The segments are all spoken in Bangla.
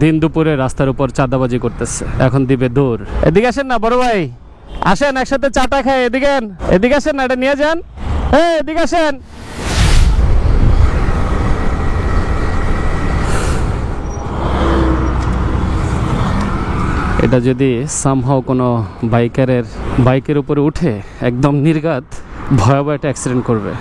দিন দুপুরে রাস্তার উপর চাঁদাবাজি করতেছে, এখন দিবে দৌড়। এদিকে আসেন না বড় ভাই, আসেন একসাথে চাটা খাই। এদিকে আসেন না, এটা নিয়ে যান। এদিকে আসেন। এটা যদি সামহাও কোনো বাইকের উপরে উঠে একদম নির্ঘাত ভয়াবহ একটা অ্যাক্সিডেন্ট করবে।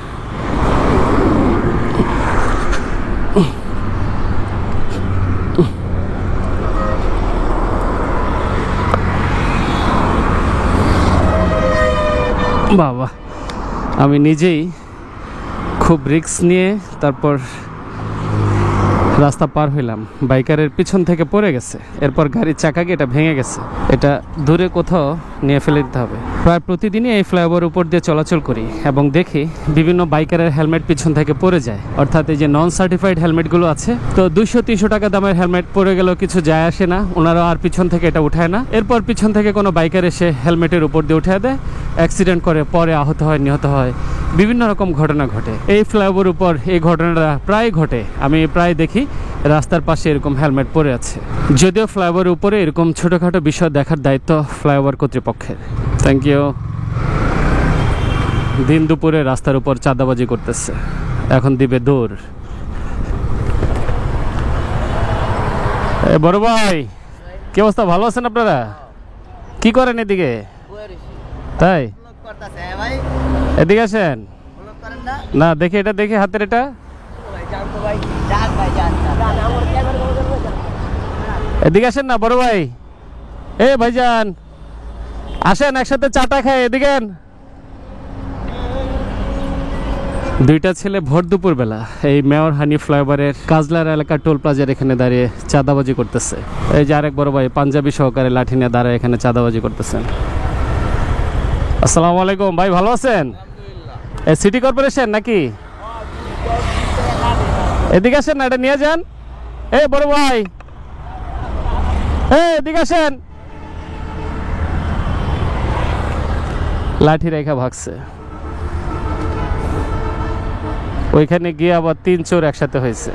বাবা, আমি নিজেই খুব রিস্ক নিয়ে তারপর রাস্তা পার হইলাম। বাইকারের পিছন থেকে পড়ে গেছে, এরপর গাড়ির চাকা গিয়ে এটা ভেঙে গেছে। এটা দূরে কোথাও নিয়ে ফেলে দিতে হবে। প্রায় প্রতিদিনই এই ফ্লাইওভার উপর দিয়ে চলাচল করি এবং দেখি বিভিন্ন বাইকারের হেলমেট পিছন থেকে পড়ে যায়, অর্থাৎ এই যে নন সার্টিফাইড হেলমেটগুলো আছে। তো 200-300 টাকা দামের হেলমেট পড়ে গেলেও কিছু যায় আসে না, ওনারা আর পিছন থেকে এটা উঠায় না। এরপর পিছন থেকে কোনো বাইকার এসে হেলমেটের উপর দিয়ে উঠিয়ে দেয়, অ্যাক্সিডেন্ট করে, পরে আহত হয়, নিহত হয়, বিভিন্ন রকম ঘটনা ঘটে। এই ফ্লাইওভার উপর এই ঘটনাটা প্রায় ঘটে, আমি প্রায় দেখি রাস্তার পাশে এরকম হেলমেট পরে আছে। যদিও ফ্লাইওভারের উপরে এরকম ছোটোখাটো বিষয় দেখার দায়িত্ব ফ্লাইওভার কর্তৃপক্ষের। Thank you. দিন দুপুরে রাস্তার উপর চাঁদাবাজি করতেছে, এখন দিবে দৌড়। বড় ভাই, কি অবস্থা? ভালো আছেন আপনারা? কি করেন এদিকে? তাই, এদিকে আসেন না, দেখি এটা, দেখি হাতের এটা। এদিকে আসেন না বড় ভাই। ভাইজান, আসেন একসাথে চাটা খাই। এদিকে। দুইটা ছেলে ভোর দুপুর বেলা এই মেয়র হানি ফ্লাইওভারের কাজলার এলাকার টোল প্লাজার এখানে দাঁড়িয়ে চাঁদাবাজি করতেছে। এই যে আরেক বড় ভাই পাঞ্জাবি সহকারে লাঠি নিয়ে দাঁড়ায় এখানে চাঁদাবাজি করতেছেন। আসসালামু আলাইকুম ভাই, ভালো আছেন? সিটি কর্পোরেশন নাকি? এদিকে আসেন না, এটা নিয়ে যান। বড় ভাই, এদিকে আসেন। লাঠি রেখা ভাগছে, ওইখানে গিয়ে আবার 3 চোর একসাথে হয়েছে।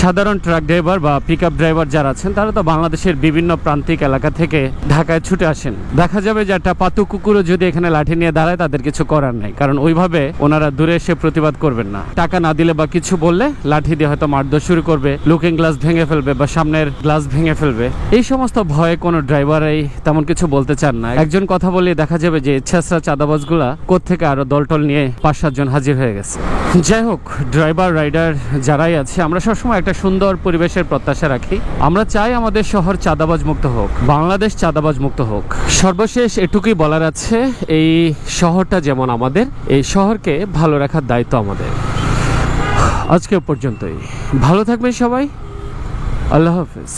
সাধারণ ট্রাক ড্রাইভার বা পিকআপ ড্রাইভার যারা আছেন তারা তো বাংলাদেশের বিভিন্ন প্রান্তিক এলাকা থেকে ঢাকায় ছুটে আসেন। দেখা যাবে যে একটা পাতু কুকুরও যদি এখানে লাঠি নিয়ে দাঁড়ায় তাদের কিছু করার নাই, কারণ ওইভাবে ওনারা দূরে এসে প্রতিবাদ করবেন না। টাকা না দিলে বা কিছু বললে লাঠি দিয়ে হয়তো মারধর শুরু করবে, লুকিং গ্লাস ভেঙে ফেলবে বা সামনের গ্লাস ভেঙে ফেলবে। এই সমস্ত ভয়ে কোনো ড্রাইভারই তেমন কিছু বলতে চান না। একজন কথা বলে দেখা যাবে যে ছেঁচড়া চাঁদাবাজগুলা কোত্থেকে আরো দলটল নিয়ে 5-7 জন হাজির হয়ে গেছে। যাই হোক, ড্রাইভার রাইডার যারাই আছে, আমরা সবসময় একটা সুন্দর পরিবেশের প্রত্যাশা রাখি। আমরা চাই আমাদের শহর চাঁদাবাজ মুক্ত হোক, বাংলাদেশ চাঁদাবাজ মুক্ত হোক। সর্বশেষ এটুকুই বলার আছে, এই শহরটা যেমন আমাদের, এই শহরকে ভালো রাখার দায়িত্ব আমাদের। আজকে পর্যন্তই, ভালো থাকবেন সবাই, আল্লাহ হাফেজ।